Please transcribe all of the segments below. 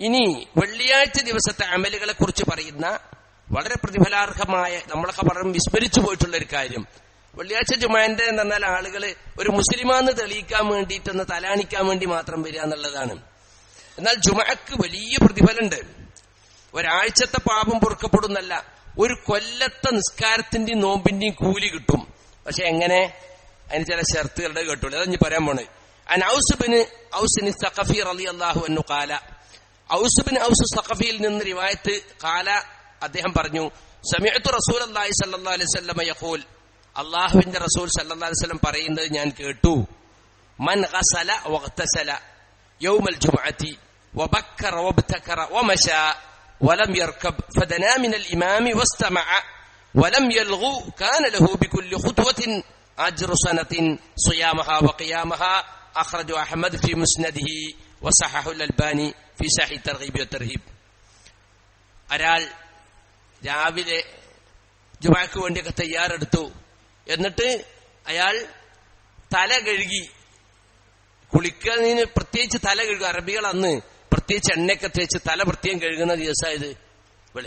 ഇനി വെള്ളിയാഴ്ച ദിവസത്തെ അമലുകളെ കുറിച്ച് പറയുന്ന വളരെ പ്രതിഫലാർഹമായ, നമ്മളൊക്കെ പറഞ്ഞു വിസ്മരിച്ചു പോയിട്ടുള്ള ഒരു കാര്യം, വെള്ളിയാഴ്ച ജുമാന്റെ എന്ന് പറഞ്ഞാൽ ആളുകള് ഒരു മുസ്ലിമാന്ന് തെളിയിക്കാൻ വേണ്ടിയിട്ടൊന്ന് തലാണിക്കാൻ വേണ്ടി മാത്രം വരിക എന്നുള്ളതാണ്. എന്നാൽ ജുമഅക്ക് വലിയ പ്രതിഫലമുണ്ട്. ഒരാഴ്ചത്തെ പാപം പൊറുക്കപ്പെടുന്നല്ല, ഒരു കൊല്ലത്തെ നിസ്കാരത്തിന്റെയും നോമ്പിന്റെയും കൂലി കിട്ടും. പക്ഷെ എങ്ങനെ? അതിന് ചില ഷർത്തുകളുടെ കേട്ടുള്ളൂ. അതഞ്ഞ് പറയാൻ പോണ്. ഔസ് ബിൻ ഔസ് സഖഫി റളിയല്ലാഹു അൻഹു ഖാല, ഔസ് ബിൻ ഔസ് സഖഫിയിൽ നിന്ന് റിവായത്ത് ഖാല, അദ്ദേഹം പറഞ്ഞു, സമിഅ്തു റസൂലല്ലാഹി സ്വല്ലല്ലാഹു അലൈഹി വസല്ലം യഖൂൽ, അല്ലാഹുവിന്റെ റസൂൽ സല്ലല്ലാഹു അലൈഹി വസല്ലം പറയുന്നത് ഞാൻ കേട്ടു. മൻ ഗസല വഗ്തസല യൗമൽ ജുമുഅത്തി വബക്കറ വബ്തകറ വമശാ വലം യർകബ് ഫദനാ മിനൽ ഇമാമി വസ്തമഅ വലം യൽഗു കാന ലഹു ബികുല്ലി ഖുത്വത്തിൻ അജ്റു സനത്തിൻ സിയാമഹാ വഖിയാമഹാ അഖ്റജു അഹ്മദ് ഫി മുസ്നദിഹി വസഹഹു അൽബാനി ഫി സഹീഹ് തർഗീബ് വതർഹീബ്. ഒരാൾ രാവിലെ ജുമുഅക്ക് വേണ്ടിയൊക്കെ തയ്യാറെടുത്തു. എന്നിട്ട് അയാൾ തല കഴുകി, കുളിക്കുന്നതിന് പ്രത്യേകിച്ച് തല കഴുകുക. അറബികൾ അന്ന് പ്രത്യേകിച്ച് എണ്ണയൊക്കെ തേച്ച് തല പ്രത്യേകം കഴുകുന്ന ദിവസമായത്.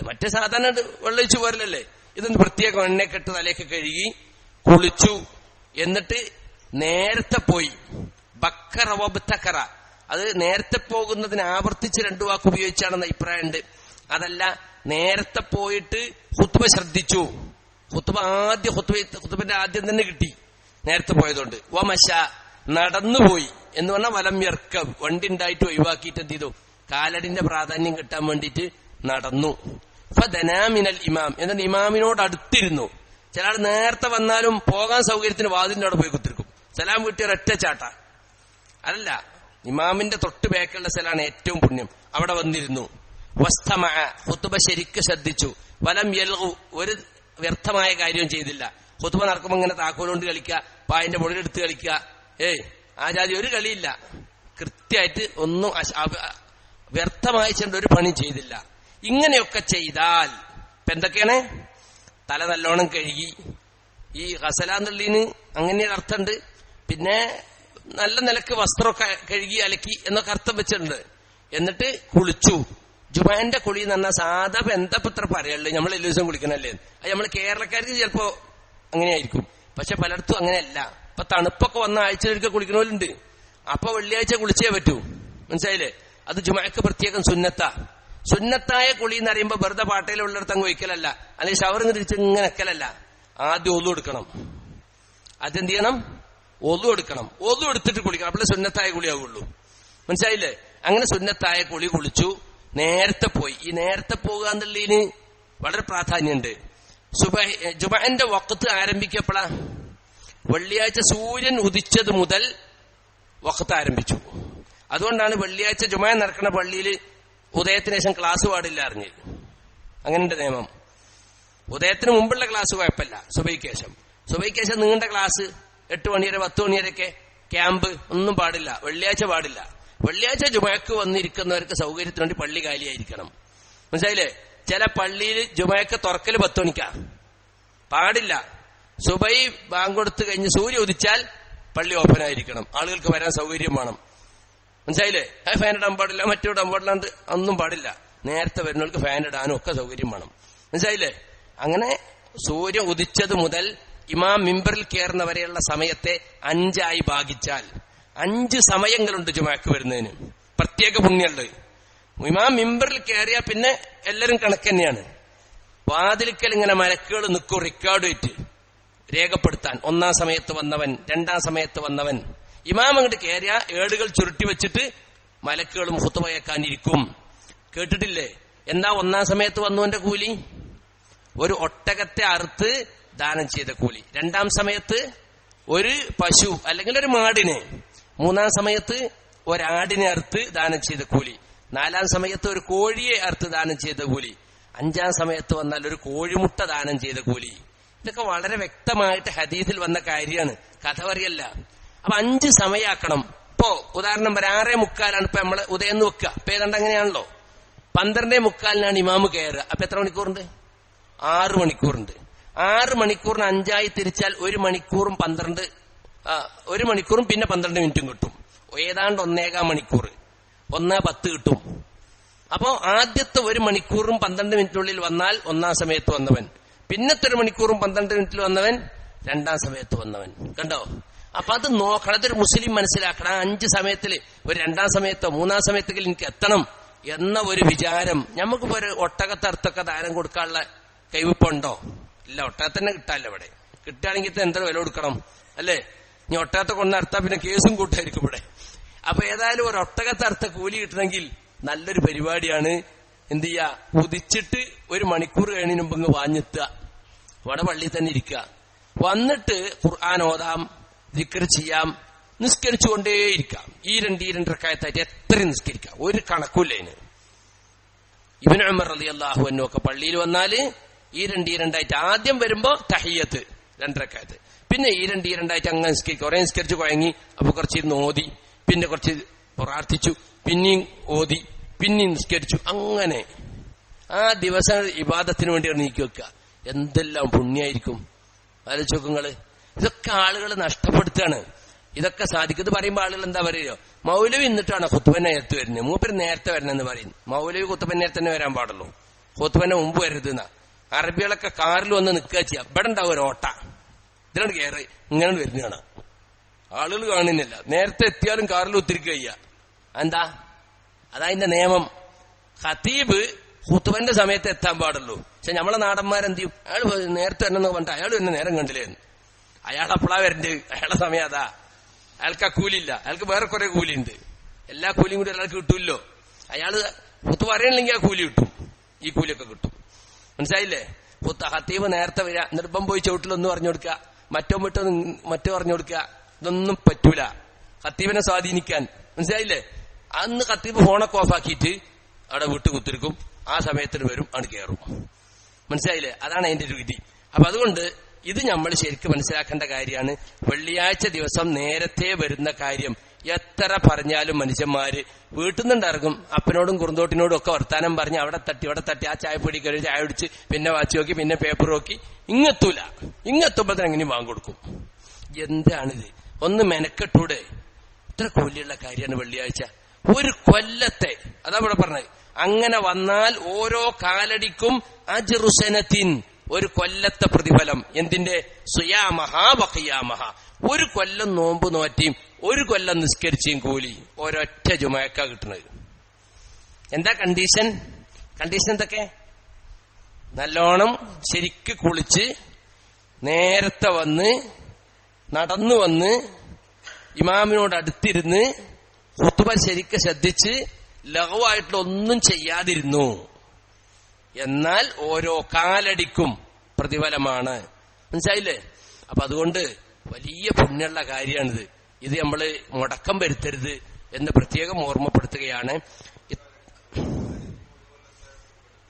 മറ്റേ സാധാരണ വെള്ളൊഴിച്ച് പോരല്ലേ, ഇതൊന്ന് പ്രത്യേകം എണ്ണയൊക്കെ ഇട്ട് തലയൊക്കെ കഴുകി കുളിച്ചു. എന്നിട്ട് നേരത്തെ പോയി. ബക്കറ വബ്തകറ, അത് നേരത്തെ പോകുന്നതിന് ആവർത്തിച്ച് രണ്ടു വാക്ക് ഉപയോഗിച്ചാണെന്ന് അഭിപ്രായമുണ്ട്. അതല്ല, നേരത്തെ പോയിട്ട് ഖുത്ബ ശ്രദ്ധിച്ചു. ഖുത്ബന്റെ ആദ്യം തന്നെ കിട്ടി നേരത്തെ പോയതുകൊണ്ട്. വമശ, നടന്നുപോയി എന്ന് പറഞ്ഞാൽ വലം യർക്കബ്, വണ്ടി ഉണ്ടായിട്ട് ഒഴിവാക്കിയിട്ട് എന്ത് ചെയ്തു? കാലടിന്റെ പ്രാധാന്യം കിട്ടാൻ വേണ്ടിയിട്ട് നടന്നു. ഫദനാ മിനൽ ഇമാം, എന്നിട്ട് ഇമാമിനോട് അടുത്തിരുന്നു. ചില ആൾ നേരത്തെ വന്നാലും പോകാൻ സൗകര്യത്തിന് വാതിലിന്റെ അവിടെ പോയി കുത്തിരിക്കും. സലാം വീട്ടിയ ഒരൊറ്റ ചാട്ട. അല്ല, ഇമാമിന്റെ തൊട്ട് ബേക്കുള്ള സ്ഥലമാണ് ഏറ്റവും പുണ്യം. അവിടെ വന്നിരുന്നു. വസ്തമഅ, ഖുത്ബ ശരിക്ക് ശ്രദ്ധിച്ചു. വലം യൽഗു, ഒരു വ്യർത്ഥമായ കാര്യവും ചെയ്തില്ല. ഖുത്ബ നടക്കുമ്പോൾ ഇങ്ങനെ താക്കോലുകൊണ്ട് കളിക്കുക, പായന്റെ മുകളിലെടുത്ത് കളിക്കുക, ആ ജാതി ഒരു കളിയില്ല. കൃത്യമായിട്ട് ഒന്നും വ്യർത്ഥമായി ചെണ്ട ഒരു പണി ചെയ്തില്ല. ഇങ്ങനെയൊക്കെ ചെയ്താൽ ഇപ്പൊ എന്തൊക്കെയാണ്? തല നല്ലോണം കഴുകി, ഈ ഗസലാന്നുള്ളതിന് അങ്ങനെ അർത്ഥമുണ്ട്. പിന്നെ നല്ല നിലക്ക് വസ്ത്രമൊക്കെ കഴുകി അലക്കി എന്നൊക്കെ അർത്ഥം വെച്ചിട്ടുണ്ട്. എന്നിട്ട് കുളിച്ചു. ജുമാന്റെ കുളി എന്ന് പറഞ്ഞാൽ സാധാ എന്തപ്പത്ര പറയുള്ളൂ, നമ്മൾ എല്ലാ ദിവസം കുളിക്കണല്ലേ. അത് നമ്മൾ കേരളക്കാർക്ക് ചിലപ്പോ അങ്ങനെയായിരിക്കും, പക്ഷെ പലയിടത്തും അങ്ങനെയല്ല. ഇപ്പൊ തണുപ്പൊക്കെ വന്ന ആഴ്ചയിലൊക്കെ കുളിക്കണവരുണ്ട്. അപ്പൊ വെള്ളിയാഴ്ച കുളിച്ചേ പറ്റൂ, മനസ്സിലായില്ലേ? അത് ജുമഅക്ക് പ്രത്യേകം സുന്നത്താ. സുന്നത്തായ കുളി എന്ന് പറയുമ്പോ വെറുതെ പാട്ടയിലുള്ളിടത്ത് അങ്ങ് ഒഴിക്കലല്ല, അല്ലെങ്കിൽ ഷവറിൽ തിരിച്ച് ഇങ്ങനെ വെക്കലല്ല. ആദ്യം ഒളു എടുക്കണം. അതെന്ത് ചെയ്യണം? ഒളു എടുക്കണം. ഒളു എടുത്തിട്ട് കുളിക്കണം. അപ്പോൾ സുന്നത്തായ കുളിയാവുള്ളൂ, മനസ്സിലായില്ലേ? അങ്ങനെ സുന്നത്തായ കുളി കുളിച്ചു. നേരത്തെ പോയി. ഈ നേരത്തെ പോകുക എന്നുള്ളതിന് വളരെ പ്രാധാന്യമുണ്ട്. ജുമഅന്റെ വഖ്ത് ആരംഭിക്കപ്പെടാ വെള്ളിയാഴ്ച സൂര്യൻ ഉദിച്ചത് മുതൽ വഖ്ത് ആരംഭിച്ചു. അതുകൊണ്ടാണ് വെള്ളിയാഴ്ച ജുമഅ നടക്കുന്ന പള്ളിയിൽ ഉദയത്തിന് ശേഷം ക്ലാസ് പാടില്ല അറിഞ്ഞ്. അങ്ങനെയുണ്ട് നിയമം. ഉദയത്തിന് മുമ്പുള്ള ക്ലാസ് കുഴപ്പമില്ല, സുബഹിക്ക് ശേഷം നീണ്ട ക്ലാസ് 8 മണി വരെ 10 മണി വരെയൊക്കെ ക്യാമ്പ് ഒന്നും പാടില്ല. വെള്ളിയാഴ്ച പാടില്ല. വെള്ളിയാഴ്ച ജുമഅക്ക് വന്നിരിക്കുന്നവർക്ക് സൗകര്യത്തിന് വേണ്ടി പള്ളി കാലിയായിരിക്കണം, മനസ്സിലായില്ലേ? ചില പള്ളിയിൽ ജുമഅക്ക് തുറക്കല് 10 മണിക്കാ, പാടില്ല. സുബഹി ബാങ്ക് കൊടുത്ത് കഴിഞ്ഞ് സൂര്യ ഉദിച്ചാൽ പള്ളി ഓപ്പൺ ആയിരിക്കണം, ആളുകൾക്ക് വരാൻ സൗകര്യം വേണം, മനസ്സിലായില്ലേ? ഫാൻ ഇടാൻ പാടില്ല, മറ്റോടാൻ പാടില്ലാണ്ട് ഒന്നും പാടില്ല. നേരത്തെ വരുന്നവർക്ക് ഫാൻ ഇടാനും ഒക്കെ സൗകര്യം വേണം, മനസ്സിലായില്ലേ? അങ്ങനെ സൂര്യൻ ഉദിച്ചത് മുതൽ ഇമാം മിമ്പറിൽ കയറുന്നവരെയുള്ള സമയത്തെ 5 ഭാഗിച്ചാൽ 5 സമയങ്ങളുണ്ട് ജുമഅക്ക് വരുന്നതിന്, പ്രത്യേക പുണ്യമുണ്ട്. ഇമാം മിമ്പറിൽ കയറിയാ പിന്നെ എല്ലാരും കണക്ക് തന്നെയാണ്. വാതിലിക്കൽ ഇങ്ങനെ മലക്കുകൾ നിൽക്കും, റെക്കോർഡ് വെച്ച് രേഖപ്പെടുത്താൻ. 1-ാം സമയത്ത് വന്നവൻ, 2-ാം സമയത്ത് വന്നവൻ. ഇമാം അങ്ങോട്ട് കയറിയ ഏടുകൾ ചുരുട്ടി വെച്ചിട്ട് മലക്കുകളും ഖുത്ബ കേൾക്കാനിരിക്കും. കേട്ടിട്ടില്ലേ? എന്താ 1-ാം സമയത്ത് വന്നവന്റെ കൂലി? ഒരു ഒട്ടകത്തെ അറുത്ത് ദാനം ചെയ്ത കൂലി. 2-ാം സമയത്ത് ഒരു പശു അല്ലെങ്കിൽ ഒരു മാടിനെ. 3-ാം സമയത്ത് ഒരാടിനെ അറുത്ത് ദാനം ചെയ്ത കൂലി. 4-ാം സമയത്ത് ഒരു കോഴിയെ അറുത്ത് ദാനം ചെയ്ത കൂലി. 5-ാം സമയത്ത് വന്നാൽ ഒരു കോഴിമുട്ട ദാനം ചെയ്ത കൂലി. ഇതൊക്കെ വളരെ വ്യക്തമായിട്ട് ഹദീസിൽ വന്ന കാര്യമാണ്, കഥ പറയല്ല. അപ്പൊ 5 സമയാക്കണം. ഇപ്പോ ഉദാഹരണം 6:45 ഇപ്പൊ നമ്മള് ഉദയം വെക്കുക. ഇപ്പൊ ഏതാണ്ട് അങ്ങനെയാണല്ലോ. 12:45 ഇമാമ് കയറുക. അപ്പൊ എത്ര മണിക്കൂറുണ്ട്? 6 മണിക്കൂറുണ്ട്. 6 മണിക്കൂറിന് 5 തിരിച്ചാൽ 1 മണിക്കൂറും 1 മണിക്കൂറും പിന്നെ 12 മിനിറ്റും കിട്ടും. ഏതാണ്ട് 1.25 മണിക്കൂർ, 1:10 കിട്ടും. അപ്പോ ആദ്യത്തെ 1 മണിക്കൂറും 12 മിനിറ്റിനുള്ളിൽ വന്നാൽ 1-ാം സമയത്ത് വന്നവൻ, പിന്നത്തെ 1 മണിക്കൂറും 12 മിനിറ്റിൽ വന്നവൻ 2-ാം സമയത്ത് വന്നവൻ. കണ്ടോ? അപ്പൊ അത് നോക്കണം. അതൊരു മുസ്ലിം മനസ്സിലാക്കണം. 5 സമയത്തിൽ ഒരു 2-ാം സമയത്തോ 3-ാം സമയത്തെങ്കിലും എനിക്ക് എത്തണം എന്ന ഒരു വിചാരം. നമുക്കിപ്പോ ഒരു ഒട്ടകത്തടുത്തൊക്കെ ദാനം കൊടുക്കാനുള്ള കൈവപ്പുണ്ടോ? ഇല്ല. ഒട്ടകത്തന്നെ കിട്ടാല്ല. ഇവിടെ കിട്ടുകയാണെങ്കിൽ എന്താ വില കൊടുക്കണം അല്ലേ? ഇനി ഒട്ടകത്തെ കൊണ്ടർത്താ പിന്നെ കേസും കൂട്ടായിരിക്കും ഇവിടെ. അപ്പൊ ഏതായാലും ഒരു ഒട്ടകത്തടുത്ത കൂലി കിട്ടണമെങ്കിൽ നല്ലൊരു പരിപാടിയാണ്. എന്ത് ചെയ്യാ? ഉദിച്ചിട്ട് 1 മണിക്കൂർ കഴിഞ്ഞതിന് മുമ്പ് വാഞ്ഞെത്തുക, ഇവിടെ പള്ളിയിൽ തന്നെ ഇരിക്കുക, വന്നിട്ട് ഖുർആൻ ഓതാം, ദിക്ർ ചെയ്യാം, നിസ്കരിച്ചുകൊണ്ടേയിരിക്കാം. ഈ 2 റക്അത്തായിട്ട് എത്രയും നിസ്കരിക്കാം, ഒരു കണക്കൂല്ല അതിന്. ഇബ്നു ഉമർ റളിയല്ലാഹു അൻഹു ഒക്കെ പള്ളിയിൽ വന്നാല് ഈ 2 ആദ്യം വരുമ്പോ തഹിയ്യത്ത് 2 റക്അത്ത്, പിന്നെ ഈ 2 അങ്ങനെ നിസ്കരിക്കും. കുറെ നിസ്കരിച്ച് കുഴങ്ങി, അപ്പൊ കുറച്ചിരുന്ന് ഓതി, പിന്നെ കുറച്ച് പ്രാർത്ഥിച്ചു, പിന്നെയും ഓതി, പിന്നെയും നിസ്കരിച്ചു. അങ്ങനെ ആ ദിവസം ഇബാദത്തിന് വേണ്ടിയാണ് നീക്കി വെക്കുക. എന്തെല്ലാം പുണ്യായിരിക്കും ആലോചിച്ച് നോക്കുങ്ങള്. ഇതൊക്കെ ആളുകൾ നഷ്ടപ്പെടുത്തുകയാണ്. ഇതൊക്കെ സാധിക്കും. ഇത് പറയുമ്പോൾ ആളുകൾ എന്താ പറയുക? മൗലവി എന്നിട്ടാണ് ഖുത്ബ നേരത്തെ വരുന്നത്, മൂപ്പര് നേരത്തെ വരണമെന്ന് പറയുന്നു. മൗലവി ഖുത്ബ നേരത്തെ തന്നെ വരാൻ പാടുള്ളൂ, ഖുത്ബന്റെ മുമ്പ് വരരുതെന്നാ. അറബികളൊക്കെ കാറിൽ വന്ന് നിൽക്കുക ചെയ്യാം. ഇവിടെ ഉണ്ടാവും ഒരു ഓട്ട, ഇതിനാണ് കയറി ഇങ്ങനെ വരുന്നതാണ്. ആളുകൾ കാണുന്നില്ല. നേരത്തെ എത്തിയാലും കാറിൽ ഒത്തിരിക്കുക ചെയ്യുക. എന്താ? അതതിന്റെ നിയമം. ഖതീബ് ഖുത്ബന്റെ സമയത്ത് എത്താൻ പാടുള്ളൂ. പക്ഷെ നമ്മളെ നാടന്മാരെന്ത് ചെയ്യും? അയാൾ നേരത്തെ വരണമെന്ന് പറഞ്ഞിട്ട് അയാൾ എന്നെ നേരം കണ്ടില്ലേ, അയാൾ അപ്പളാ വരണ്ട്, അയാളെ സമയം അതാ. അയാൾക്ക് ആ കൂലിയില്ല, അയാൾക്ക് വേറെ കുറെ കൂലിയുണ്ട്. എല്ലാ കൂലിയും കൂടി അയാൾക്ക് കിട്ടൂല്ലോ. അയാള് ഖുത്ബ പറയണില്ലെങ്കിൽ ആ കൂലി കിട്ടും, ഈ കൂലിയൊക്കെ കിട്ടും. മനസ്സിലായില്ലേ? ഖതീബ് നേരത്തെ വരിക, നിർബം പോയി ചവിട്ടിലൊന്നും പറഞ്ഞു കൊടുക്കുക, മറ്റോ പറഞ്ഞു കൊടുക്കുക, ഇതൊന്നും പറ്റൂല ഖതീബിനെ സ്വാധീനിക്കാൻ. മനസ്സിലായില്ലേ? അന്ന് ഖതീബ് ഫോണൊക്കെ ഓഫാക്കിയിട്ട് അവിടെ വിട്ട് കുത്തിരിക്കും, ആ സമയത്തിന് വരും, ആണ് കയറും. മനസ്സിലായില്ലേ? അതാണ് അതിന്റെ ഒരു വിധി. അപ്പൊ അതുകൊണ്ട് ഇത് നമ്മൾ ശരിക്കും മനസ്സിലാക്കേണ്ട കാര്യമാണ്. വെള്ളിയാഴ്ച ദിവസം നേരത്തെ വരുന്ന കാര്യം എത്ര പറഞ്ഞാലും മനുഷ്യന്മാര് വീട്ടിൽ നിന്നുണ്ടാകും, അപ്പനോടും കുറുന്തോട്ടിനോടും ഒക്കെ വർത്താനം പറഞ്ഞ് അവിടെ തട്ടി ഇവിടെ തട്ടി, ആ ചായപ്പൊടി കയറി ചായ പിടിച്ച്, പിന്നെ വാച്ച് നോക്കി, പിന്നെ പേപ്പർ നോക്കി, ഇങ്ങെത്തൂല. ഇങ്ങെത്തുമ്പോഴത്തേന് എങ്ങനെ വാങ്ങിക്കൊടുക്കും. എന്താണിത്? ഒന്ന് മെനക്കെട്ടൂടെ? ഇത്ര കൂലിയുള്ള കാര്യമാണ് വെള്ളിയാഴ്ച. ഒരു കൊല്ലത്തെ, അതാ ഇവിടെ പറഞ്ഞത്. അങ്ങനെ വന്നാൽ ഓരോ കാലടിക്കും അജ്റുസനത്തിൻ, ഒരു കൊല്ലത്തെ പ്രതിഫലം. എന്തിന്റെ? സുയാമഹ വഖിയാമഹ. ഒരു കൊല്ലം നോമ്പ് നോറ്റിയും 1 കൊല്ലം നിസ്കരിച്ചും കൂലി ഒരൊറ്റ ജുമഅക്ക കിട്ടുന്നത്. എന്താ കണ്ടീഷൻ? കണ്ടീഷൻ എന്തൊക്കെ? നല്ലോണം ശരിക്ക് കുളിച്ച് നേരത്തെ വന്ന് നടന്നു വന്ന് ഇമാമിനോട് അടുത്തിരുന്ന് ഖുത്ബ ശരിക്ക് ശ്രദ്ധിച്ച് ലഘുവായിട്ടുള്ള ഒന്നും ചെയ്യാതിരുന്നു. എന്നാൽ ഓരോ കാലടിക്കും പ്രതിഫലമാണ്. മനസ്സിലായില്ലേ? അപ്പൊ അതുകൊണ്ട് വലിയ പുണ്യമുള്ള കാര്യമാണിത്. ഇത് നമ്മള് മുടക്കം വരുത്തരുത് എന്ന് പ്രത്യേകം ഓർമ്മപ്പെടുത്തുകയാണ്.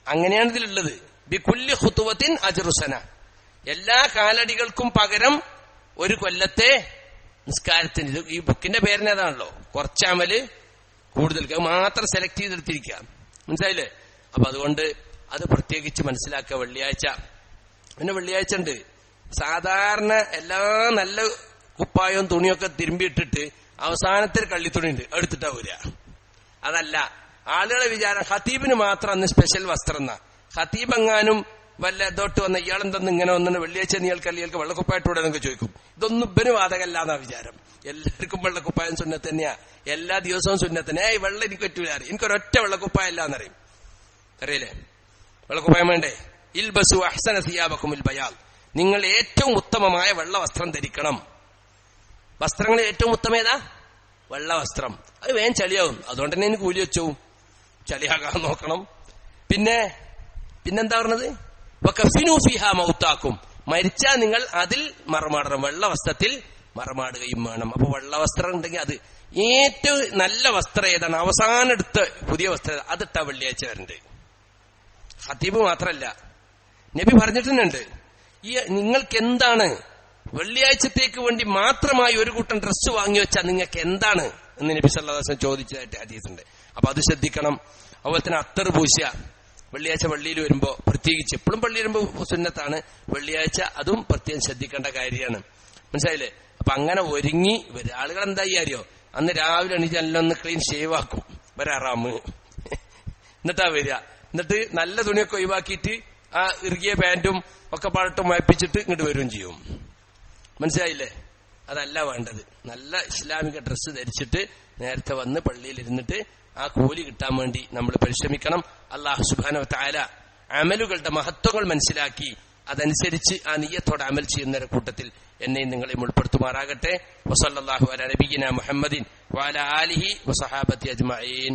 അങ്ങനെയാണ് ഇതിലുള്ളത്. ബികുല്ലി ഖുത്വത്തിൻ അജ്റുസന, എല്ലാ കാലടികൾക്കും പകരം 1 കൊല്ലത്തെ നിസ്കാരത്തിന്. ഇത് ഈ ബുക്കിന്റെ പേരിനേതാണല്ലോ, കുറച്ചമല് കൂടുതൽ മാത്രം സെലക്ട് ചെയ്തെടുത്തിരിക്കുക. മനസ്സിലായില്ലേ? അപ്പൊ അതുകൊണ്ട് അത് പ്രത്യേകിച്ച് മനസ്സിലാക്കുക. വെള്ളിയാഴ്ച പിന്നെ വെള്ളിയാഴ്ച ഉണ്ട്. സാധാരണ എല്ലാ നല്ല കുപ്പായവും തുണിയൊക്കെ തിരുമ്പിയിട്ടിട്ട് അവസാനത്തിൽ കള്ളിത്തുണി ഉണ്ട്, എടുത്തിട്ടാ വരിക. അതല്ല ആളുകളെ വിചാരം ഖതീബിന് മാത്രം അന്ന് സ്പെഷ്യൽ വസ്ത്രം എന്നാ. ഖതീബ് എങ്ങാനും വല്ല ഇതോട്ട് വന്ന ഇയാളെന്തെന്ന് ഇങ്ങനെ വന്നിട്ട് വെള്ളിയാഴ്ച നീൽക്കല്ലികൾക്ക് വെള്ളക്കുപ്പായിട്ടൂടെ എന്നൊക്കെ ചോദിക്കും. ഇതൊന്നും ഇവന് വാതകല്ലാന്നാ വിചാരം. എല്ലാവർക്കും വെള്ളക്കുപ്പായം സുന്നത്ത് തന്നെയാ, എല്ലാ ദിവസവും സുന്നത്ത് തന്നെ. വെള്ളം എനിക്ക് പറ്റൂല, എനിക്കൊരൊറ്റ വെള്ളക്കുപ്പായല്ലാന്നറിയും. അറിയില്ലേ? വെള്ളക്കുപ്പായം വേണ്ടേ? ഇൽബസു അഹ്സന സിയാബക്കുമിൽ ബയാൽ, നിങ്ങൾ ഏറ്റവും ഉത്തമമായ വെള്ള വസ്ത്രം ധരിക്കണം. വസ്ത്രങ്ങളിൽ ഏറ്റവും ഉത്തമം ഏതാ? വെള്ള വസ്ത്രം. അത് വേഗം ചളിയാവും, അതുകൊണ്ട് തന്നെ എനിക്ക് കൂലി വെച്ചു, ചളിയാകാൻ നോക്കണം. പിന്നെന്താ പറഞ്ഞത്? വകഫിനു ഫിഹാ മൗതാക്കും, മരിച്ചാൽ നിങ്ങൾ അതിൽ മറമാടണം, വെള്ള വസ്ത്രത്തിൽ മറമാടുകയും വേണം. അപ്പൊ വെള്ള വസ്ത്രം ഉണ്ടെങ്കിൽ അത് ഏറ്റവും നല്ല വസ്ത്രം ഏതാണ്? അവസാനം എടുത്ത പുതിയ വസ്ത്രം അതിട്ടാ വെള്ളിയാഴ്ച വരണ്ട്. ഖതീബ് മാത്രല്ല, നബി പറഞ്ഞിട്ടുണ്ട്, ഈ നിങ്ങൾക്ക് എന്താണ് വെള്ളിയാഴ്ചത്തേക്ക് വേണ്ടി മാത്രമായി 1 കൂട്ടം ഡ്രസ്സ് വാങ്ങി വെച്ചാൽ നിങ്ങൾക്ക് എന്താണ് എന്ന് നബി സല്ലല്ലാഹു അലൈഹി വസല്ലം ചോദിച്ചതായിട്ട് ഹദീസുണ്ട്. അപ്പൊ അത് ശ്രദ്ധിക്കണം. അതുപോലെ തന്നെ അത്തർ പൂശുക വെള്ളിയാഴ്ച പള്ളിയിൽ വരുമ്പോ, പ്രത്യേകിച്ച് എപ്പോഴും പള്ളി വരുമ്പോ സുന്നത്താണ്, വെള്ളിയാഴ്ച അതും പ്രത്യേകം ശ്രദ്ധിക്കേണ്ട കാര്യമാണ്. മനസ്സിലായില്ലേ? അപ്പൊ അങ്ങനെ ഒരുങ്ങി വരും ആളുകൾ. എന്താ അറിയോ? അന്ന് രാവിലെ എണീറ്റ് എല്ലാം ഒന്ന് ക്ലീൻ ഷേവ് ആക്കും, ഒരാറാമ് എന്നിട്ടാ വരിക. എന്നിട്ട് നല്ല തുണിയൊക്കെ ഒഴിവാക്കിയിട്ട് ആ ഇറുകിയ പാന്റും ഒക്കെ പാടട്ടും മയപ്പിച്ചിട്ട് ഇങ്ങോട്ട് വരികയും ചെയ്യും. മനസ്സിലായില്ലേ? അതല്ല വേണ്ടത്. നല്ല ഇസ്ലാമിക ഡ്രസ്സ് ധരിച്ചിട്ട് നേരത്തെ വന്ന് പള്ളിയിൽ ഇരുന്നിട്ട് ആ കൂലി കിട്ടാൻ വേണ്ടി നമ്മൾ പരിശ്രമിക്കണം. അല്ലാഹു സുബ്ഹാനഹു വ തആല അമലുകളുടെ മഹത്വങ്ങൾ മനസ്സിലാക്കി അതനുസരിച്ച് ആ നിയ്യത്തോടെ അമൽ ചെയ്യുന്ന കൂട്ടത്തിൽ എന്നെയും നിങ്ങളെയും ഉൾപ്പെടുത്തുമാറാകട്ടെ. വസല്ലല്ലാഹു അലാ നബിയിനാ മുഹമ്മദിൻ വഅലാ ആലിഹി വസഹാബത്തി അജ്മഈൻ.